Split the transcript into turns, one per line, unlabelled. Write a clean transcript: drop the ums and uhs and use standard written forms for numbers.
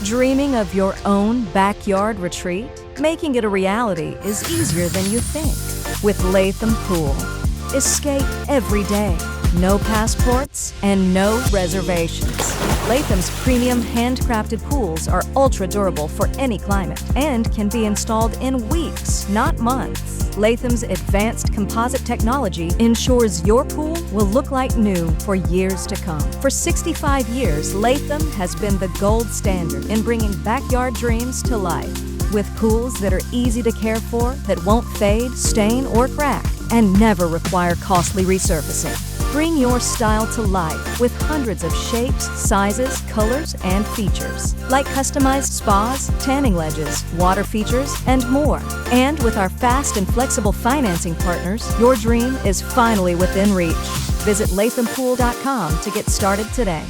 Dreaming of your own backyard retreat? Making it a reality is easier than you think with Latham Pool. Escape every day. No passports and no reservations. Latham's premium handcrafted pools are ultra durable for any climate and can be installed in weeks, not months. Latham's advanced composite technology ensures your pool will look like new for years to come. For 65 years, Latham has been the gold standard in bringing backyard dreams to life. With pools that are easy to care for, that won't fade, stain, or crack, and never require costly resurfacing. Bring your style to life with hundreds of shapes, sizes, colors, and features, like customized spas, tanning ledges, water features, and more. And with our fast and flexible financing partners, your dream is finally within reach. Visit lathampool.com to get started today.